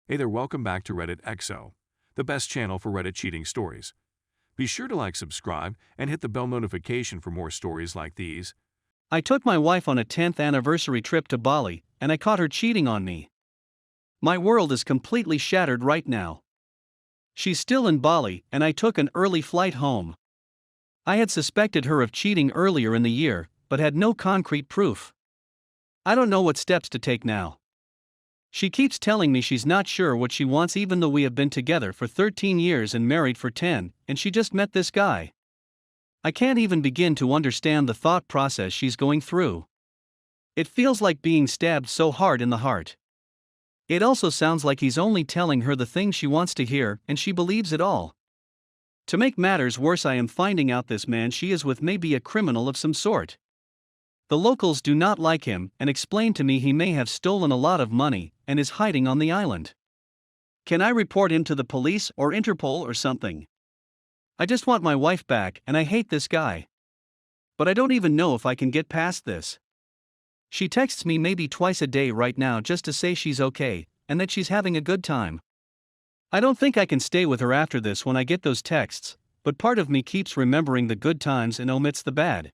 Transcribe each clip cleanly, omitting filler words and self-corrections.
Hey there, welcome back to Reddit XO, the best channel for Reddit cheating stories. Be sure to subscribe, and hit the bell notification for more stories like these. I took my wife on a 10th anniversary trip to Bali, and I caught her cheating on me. My world is completely shattered right now. She's still in Bali, and I took an early flight home. I had suspected her of cheating earlier in the year, but had no concrete proof. I don't know what steps to take now. She keeps telling me she's not sure what she wants even though we have been together for 13 years and married for 10, and she just met this guy. I can't even begin to understand the thought process she's going through. It feels like being stabbed so hard in the heart. It also sounds like he's only telling her the things she wants to hear, and she believes it all. To make matters worse, I am finding out this man she is with may be a criminal of some sort. The locals do not like him and explain to me he may have stolen a lot of money and is hiding on the island. Can I report him to the police or Interpol or something? I just want my wife back and I hate this guy. But I don't even know if I can get past this. She texts me maybe twice a day right now just to say she's okay and that she's having a good time. I don't think I can stay with her after this when I get those texts, but part of me keeps remembering the good times and omits the bad.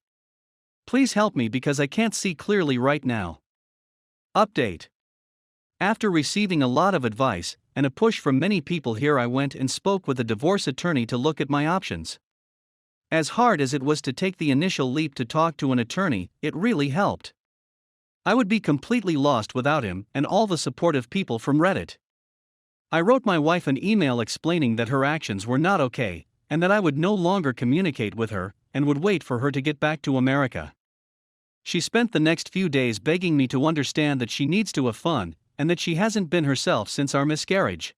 Please help me because I can't see clearly right now. Update. After receiving a lot of advice and a push from many people here, I went and spoke with a divorce attorney to look at my options. As hard as it was to take the initial leap to talk to an attorney, it really helped. I would be completely lost without him and all the supportive people from Reddit. I wrote my wife an email explaining that her actions were not okay, and that I would no longer communicate with her, and would wait for her to get back to America. She spent the next few days begging me to understand that she needs to have fun, and that she hasn't been herself since our miscarriage.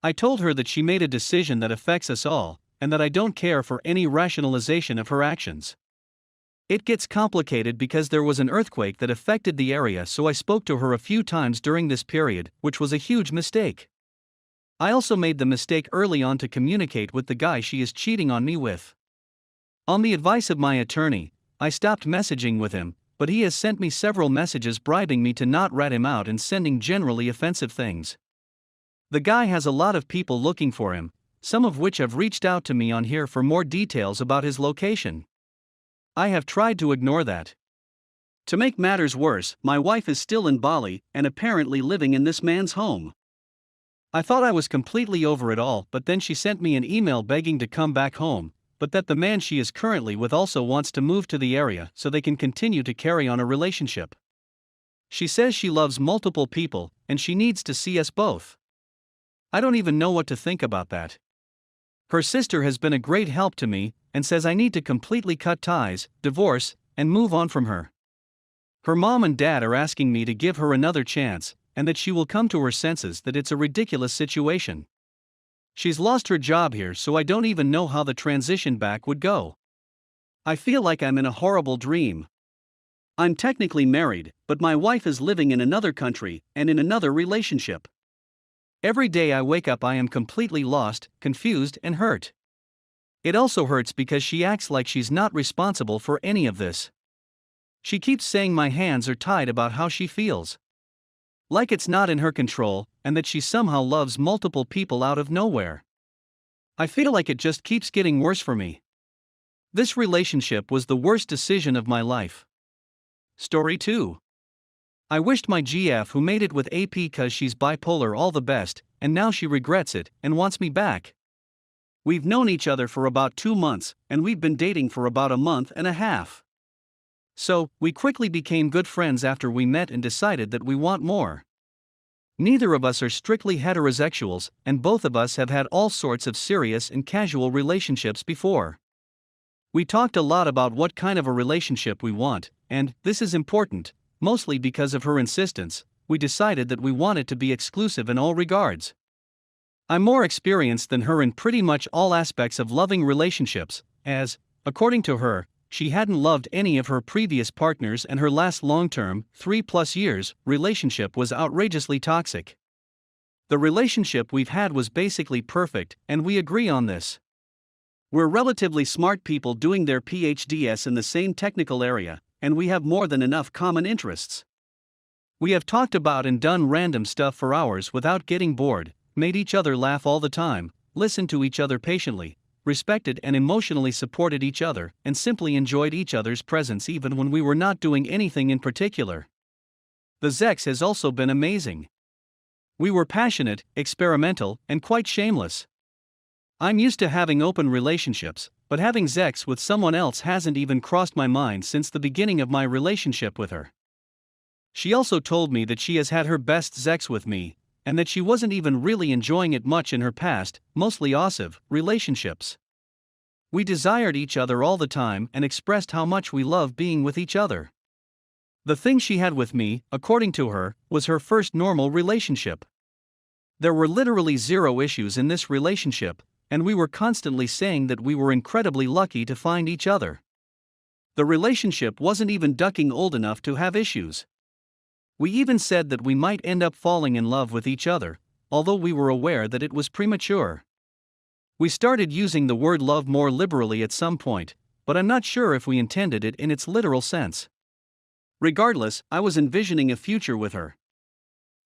I told her that she made a decision that affects us all, and that I don't care for any rationalization of her actions. It gets complicated because there was an earthquake that affected the area, so I spoke to her a few times during this period, which was a huge mistake. I also made the mistake early on to communicate with the guy she is cheating on me with. On the advice of my attorney, I stopped messaging with him, but he has sent me several messages bribing me to not rat him out and sending generally offensive things. The guy has a lot of people looking for him, some of which have reached out to me on here for more details about his location. I have tried to ignore that. To make matters worse, my wife is still in Bali and apparently living in this man's home. I thought I was completely over it all, but then she sent me an email begging to come back home, but that the man she is currently with also wants to move to the area so they can continue to carry on a relationship. She says she loves multiple people and she needs to see us both. I don't even know what to think about that. Her sister has been a great help to me and says I need to completely cut ties, divorce, and move on from her. Her mom and dad are asking me to give her another chance and that she will come to her senses that it's a ridiculous situation. She's lost her job here, so I don't even know how the transition back would go. I feel like I'm in a horrible dream. I'm technically married, but my wife is living in another country and in another relationship. Every day I wake up I am completely lost, confused, and hurt. It also hurts because she acts like she's not responsible for any of this. She keeps saying my hands are tied about how she feels. Like it's not in her control, and that she somehow loves multiple people out of nowhere. I feel like it just keeps getting worse for me. This relationship was the worst decision of my life. Story 2. I wished my GF who made it with AP cause she's bipolar all the best, and now she regrets it and wants me back. We've known each other for about 2 months, and we've been dating for about a month and a half. So, we quickly became good friends after we met and decided that we want more. Neither of us are strictly heterosexuals, and both of us have had all sorts of serious and casual relationships before. We talked a lot about what kind of a relationship we want, and, this is important, mostly because of her insistence, we decided that we wanted to be exclusive in all regards. I'm more experienced than her in pretty much all aspects of loving relationships, as, according to her, she hadn't loved any of her previous partners and her last long-term, 3+ years, relationship was outrageously toxic. The relationship we've had was basically perfect, and we agree on this. We're relatively smart people doing their PhDs in the same technical area, and we have more than enough common interests. We have talked about and done random stuff for hours without getting bored, made each other laugh all the time, listened to each other patiently, respected and emotionally supported each other, and simply enjoyed each other's presence even when we were not doing anything in particular. The sex has also been amazing. We were passionate, experimental, and quite shameless. I'm used to having open relationships, but having sex with someone else hasn't even crossed my mind since the beginning of my relationship with her. She also told me that she has had her best sex with me, and that she wasn't even really enjoying it much in her past, mostly ossive, relationships. We desired each other all the time and expressed how much we love being with each other. The thing she had with me, according to her, was her first normal relationship. There were literally zero issues in this relationship, and we were constantly saying that we were incredibly lucky to find each other. The relationship wasn't even ducking old enough to have issues. We even said that we might end up falling in love with each other, although we were aware that it was premature. We started using the word love more liberally at some point, but I'm not sure if we intended it in its literal sense. Regardless, I was envisioning a future with her.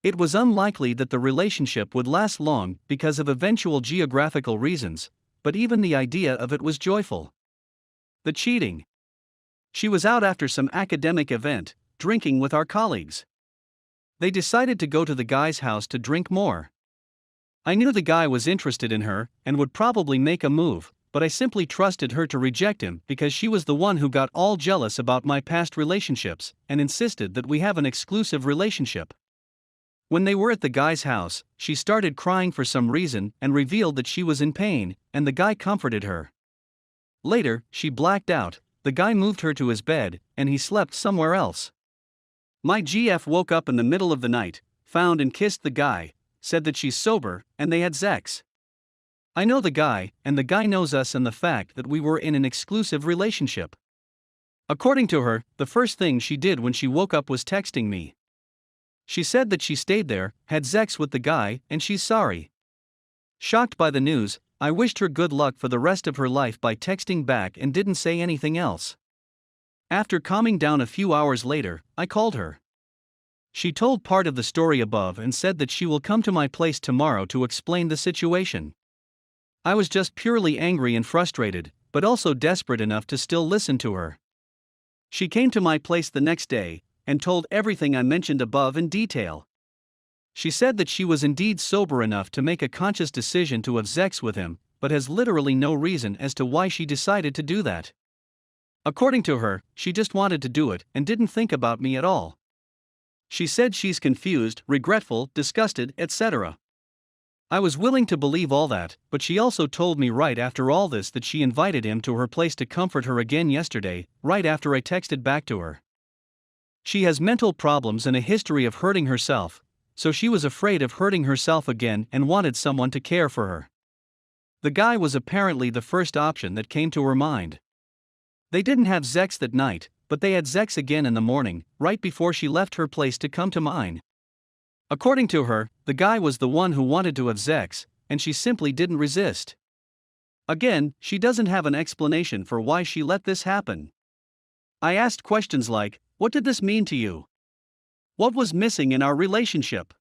It was unlikely that the relationship would last long because of eventual geographical reasons, but even the idea of it was joyful. The cheating. She was out after some academic event, drinking with our colleagues. They decided to go to the guy's house to drink more. I knew the guy was interested in her and would probably make a move, but I simply trusted her to reject him because she was the one who got all jealous about my past relationships and insisted that we have an exclusive relationship. When they were at the guy's house, she started crying for some reason and revealed that she was in pain, and the guy comforted her. Later, she blacked out, the guy moved her to his bed, and he slept somewhere else. My GF woke up in the middle of the night, found and kissed the guy, said that she's sober, and they had sex. I know the guy, and the guy knows us and the fact that we were in an exclusive relationship. According to her, the first thing she did when she woke up was texting me. She said that she stayed there, had sex with the guy, and she's sorry. Shocked by the news, I wished her good luck for the rest of her life by texting back and didn't say anything else. After calming down a few hours later, I called her. She told part of the story above and said that she will come to my place tomorrow to explain the situation. I was just purely angry and frustrated, but also desperate enough to still listen to her. She came to my place the next day and told everything I mentioned above in detail. She said that she was indeed sober enough to make a conscious decision to have sex with him, but has literally no reason as to why she decided to do that. According to her, she just wanted to do it and didn't think about me at all. She said she's confused, regretful, disgusted, etc. I was willing to believe all that, but she also told me right after all this that she invited him to her place to comfort her again yesterday, right after I texted back to her. She has mental problems and a history of hurting herself, so she was afraid of hurting herself again and wanted someone to care for her. The guy was apparently the first option that came to her mind. They didn't have sex that night, but they had sex again in the morning, right before she left her place to come to mine. According to her, the guy was the one who wanted to have sex, and she simply didn't resist. Again, she doesn't have an explanation for why she let this happen. I asked questions like, what did this mean to you? What was missing in our relationship?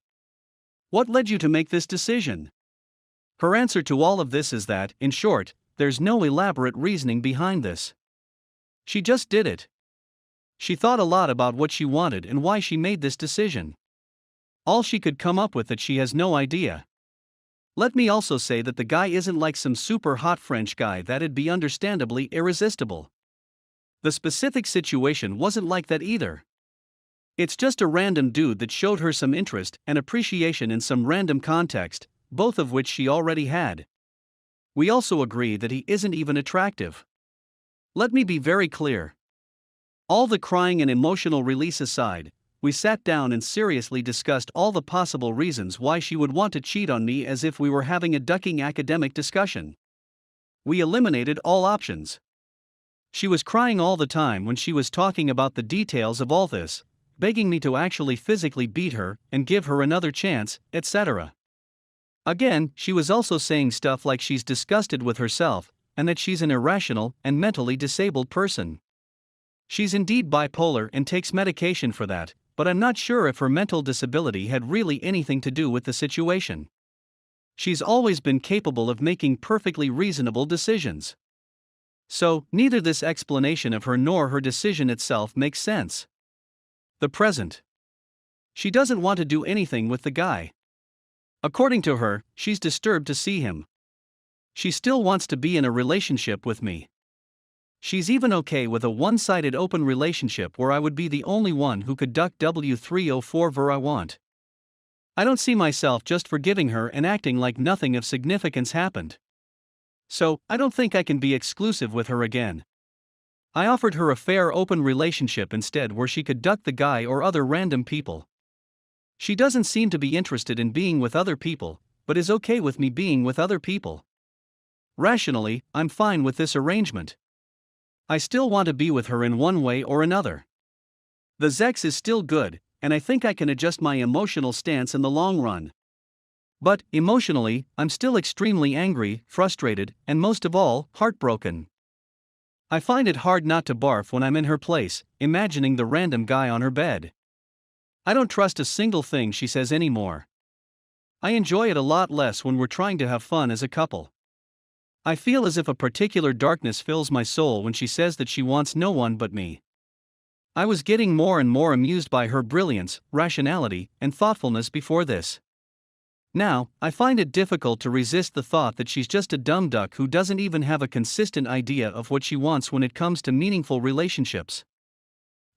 What led you to make this decision? Her answer to all of this is that, in short, there's no elaborate reasoning behind this. She just did it. She thought a lot about what she wanted and why she made this decision. All she could come up with that she has no idea. Let me also say that the guy isn't like some super hot French guy that'd be understandably irresistible. The specific situation wasn't like that either. It's just a random dude that showed her some interest and appreciation in some random context, both of which she already had. We also agree that he isn't even attractive. Let me be very clear. All the crying and emotional release aside, we sat down and seriously discussed all the possible reasons why she would want to cheat on me as if we were having a ducking academic discussion. We eliminated all options. She was crying all the time when she was talking about the details of all this, begging me to actually physically beat her and give her another chance, etc. Again, she was also saying stuff like she's disgusted with herself, and that she's an irrational and mentally disabled person. She's indeed bipolar and takes medication for that, but I'm not sure if her mental disability had really anything to do with the situation. She's always been capable of making perfectly reasonable decisions. So, neither this explanation of her nor her decision itself makes sense. The present. She doesn't want to do anything with the guy. According to her, she's disturbed to see him. She still wants to be in a relationship with me. She's even okay with a one-sided open relationship where I would be the only one who could duck W304 where I want. I don't see myself just forgiving her and acting like nothing of significance happened. So, I don't think I can be exclusive with her again. I offered her a fair open relationship instead where she could duck the guy or other random people. She doesn't seem to be interested in being with other people, but is okay with me being with other people. Rationally, I'm fine with this arrangement. I still want to be with her in one way or another. The sex is still good, and I think I can adjust my emotional stance in the long run. But, emotionally, I'm still extremely angry, frustrated, and most of all, heartbroken. I find it hard not to barf when I'm in her place, imagining the random guy on her bed. I don't trust a single thing she says anymore. I enjoy it a lot less when we're trying to have fun as a couple. I feel as if a particular darkness fills my soul when she says that she wants no one but me. I was getting more and more amused by her brilliance, rationality, and thoughtfulness before this. Now, I find it difficult to resist the thought that she's just a dumb duck who doesn't even have a consistent idea of what she wants when it comes to meaningful relationships.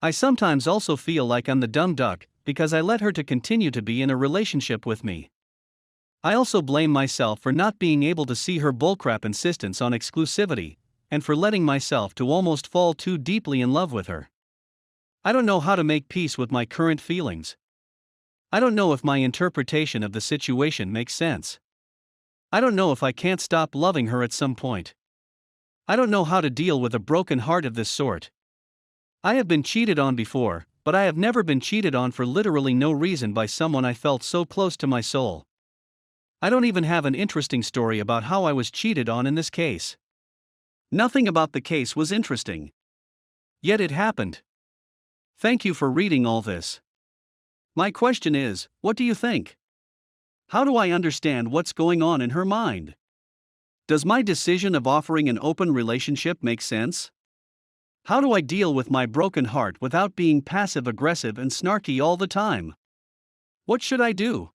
I sometimes also feel like I'm the dumb duck because I let her to continue to be in a relationship with me. I also blame myself for not being able to see her bullcrap insistence on exclusivity, and for letting myself to almost fall too deeply in love with her. I don't know how to make peace with my current feelings. I don't know if my interpretation of the situation makes sense. I don't know if I can't stop loving her at some point. I don't know how to deal with a broken heart of this sort. I have been cheated on before, but I have never been cheated on for literally no reason by someone I felt so close to my soul. I don't even have an interesting story about how I was cheated on in this case. Nothing about the case was interesting. Yet it happened. Thank you for reading all this. My question is, what do you think? How do I understand what's going on in her mind? Does my decision of offering an open relationship make sense? How do I deal with my broken heart without being passive-aggressive and snarky all the time? What should I do?